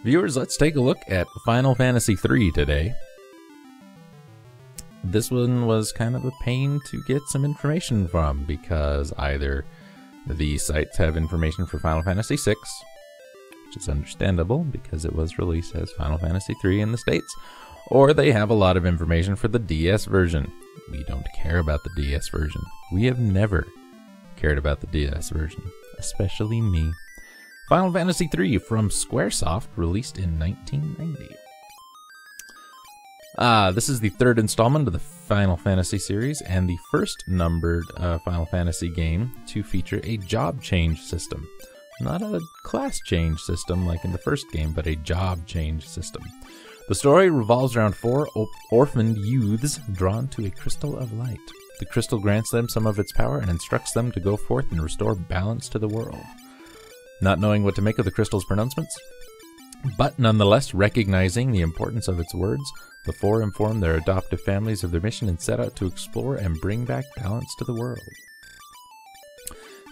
Viewers, let's take a look at Final Fantasy III today. This one was kind of a pain to get some information from because either the sites have information for Final Fantasy VI, which is understandable because it was released as Final Fantasy III in the States, or they have a lot of information for the DS version. We don't care about the DS version. We have never cared about the DS version, especially me. Final Fantasy III from Squaresoft, released in 1990. This is the third installment of the Final Fantasy series and the first numbered Final Fantasy game to feature a job change system. Not a class change system like in the first game, but a job change system. The story revolves around four orphaned youths drawn to a crystal of light. The crystal grants them some of its power and instructs them to go forth and restore balance to the world. Not knowing what to make of the crystal's pronouncements, but nonetheless recognizing the importance of its words, the four inform their adoptive families of their mission and set out to explore and bring back balance to the world.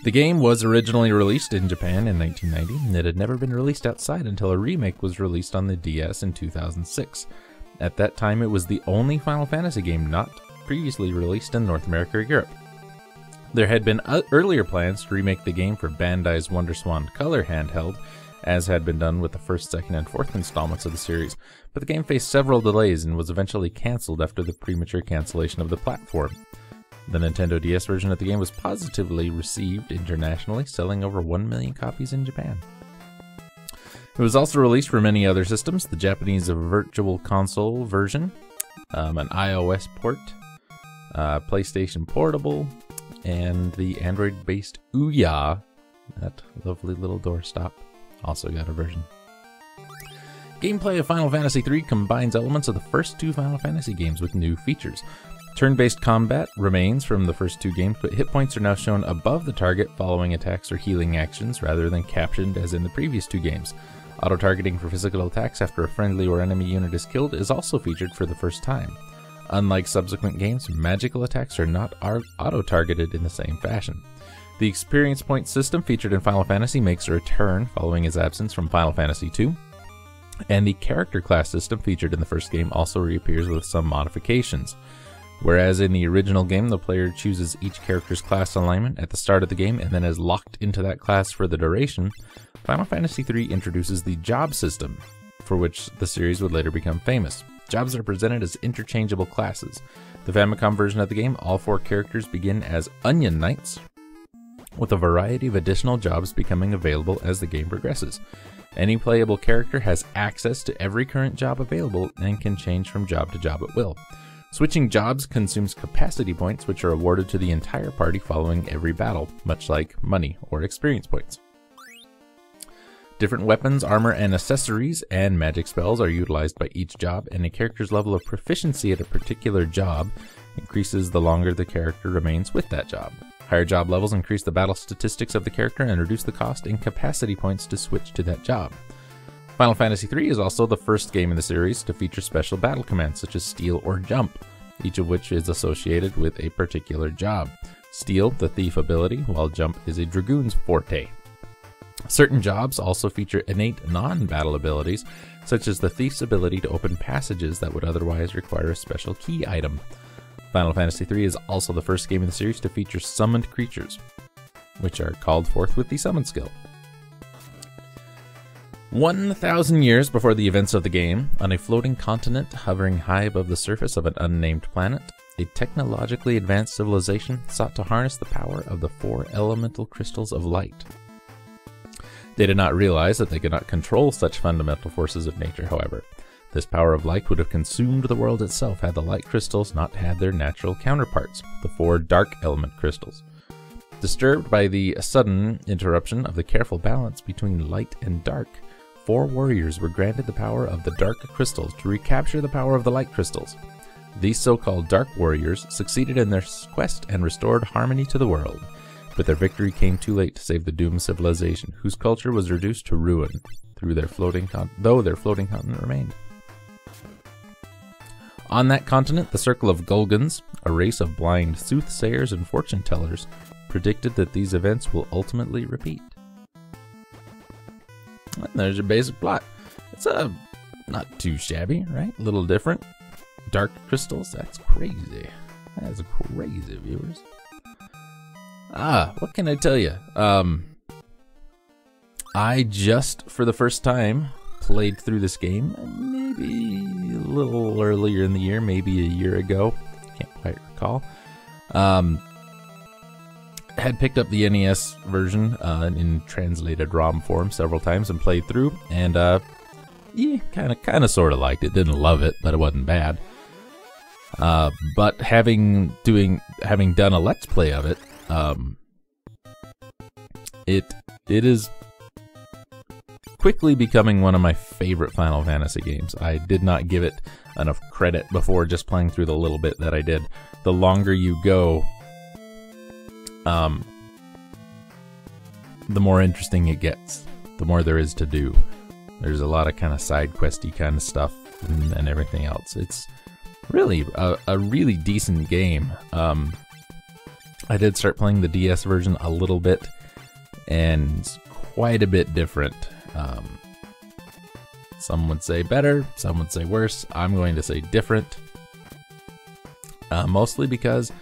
The game was originally released in Japan in 1990, and it had never been released outside until a remake was released on the DS in 2006. At that time, it was the only Final Fantasy game not previously released in North America or Europe. There had been earlier plans to remake the game for Bandai's WonderSwan Color handheld, as had been done with the first, second, and fourth installments of the series, but the game faced several delays and was eventually cancelled after the premature cancellation of the platform. The Nintendo DS version of the game was positively received internationally, selling over 1 million copies in Japan. It was also released for many other systems: the Japanese Virtual Console version, an iOS port, PlayStation Portable, and the Android-based Ouya, that lovely little doorstop, also got a version. Gameplay of Final Fantasy III combines elements of the first two Final Fantasy games with new features. Turn-based combat remains from the first two games, but hit points are now shown above the target following attacks or healing actions rather than captioned as in the previous two games. Auto-targeting for physical attacks after a friendly or enemy unit is killed is also featured for the first time. Unlike subsequent games, magical attacks are not auto-targeted in the same fashion. The experience point system featured in Final Fantasy makes a return following its absence from Final Fantasy II, and the character class system featured in the first game also reappears with some modifications. Whereas in the original game, the player chooses each character's class alignment at the start of the game and then is locked into that class for the duration, Final Fantasy III introduces the job system, for which the series would later become famous. Jobs are presented as interchangeable classes. The Famicom version of the game, all four characters begin as Onion Knights, with a variety of additional jobs becoming available as the game progresses. Any playable character has access to every current job available and can change from job to job at will. Switching jobs consumes capacity points, which are awarded to the entire party following every battle, much like money or experience points. Different weapons, armor, and accessories and magic spells are utilized by each job, and a character's level of proficiency at a particular job increases the longer the character remains with that job. Higher job levels increase the battle statistics of the character and reduce the cost in capacity points to switch to that job. Final Fantasy III is also the first game in the series to feature special battle commands such as Steal or Jump, each of which is associated with a particular job. Steal, the thief ability, while Jump is a dragoon's forte. Certain jobs also feature innate non-battle abilities, such as the thief's ability to open passages that would otherwise require a special key item. Final Fantasy III is also the first game in the series to feature summoned creatures, which are called forth with the summon skill. 1,000 years before the events of the game, on a floating continent hovering high above the surface of an unnamed planet, a technologically advanced civilization sought to harness the power of the four elemental crystals of light. They did not realize that they could not control such fundamental forces of nature, however. This power of light would have consumed the world itself had the light crystals not had their natural counterparts, the four dark element crystals. Disturbed by the sudden interruption of the careful balance between light and dark, 4 warriors were granted the power of the dark crystals to recapture the power of the light crystals. These so-called dark warriors succeeded in their quest and restored harmony to the world, but their victory came too late to save the doomed civilization, whose culture was reduced to ruin though their floating continent remained. On that continent, the Circle of Gulgans, a race of blind soothsayers and fortune tellers, predicted that these events will ultimately repeat. And there's your basic plot. It's not too shabby, right? A little different. Dark crystals, that's crazy. That's crazy, viewers. What can I tell you? I just, for the first time, played through this game, maybe a little earlier in the year, maybe a year ago. Can't quite recall. Had picked up the NES version in translated ROM form several times and played through, and yeah, kind of sort of liked it. Didn't love it, but it wasn't bad. But having done a Let's Play of it, it is quickly becoming one of my favorite Final Fantasy games. I did not give it enough credit before just playing through the little bit that I did. The longer you go, the more interesting it gets, the more there is to do. There's a lot of kind of side questy kind of stuff and everything else. It's really a really decent game. I did start playing the DS version a little bit, and quite a bit different. Some would say better, some would say worse. I'm going to say different. Mostly because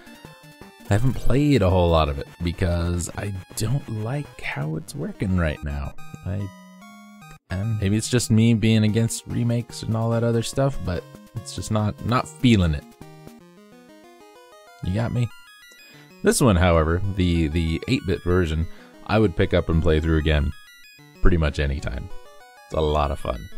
I haven't played a whole lot of it, because I don't like how it's working right now. And maybe it's just me being against remakes and all that other stuff, but it's just not feeling it. You got me? This one, however, the 8-bit version, I would pick up and play through again pretty much any time. It's a lot of fun.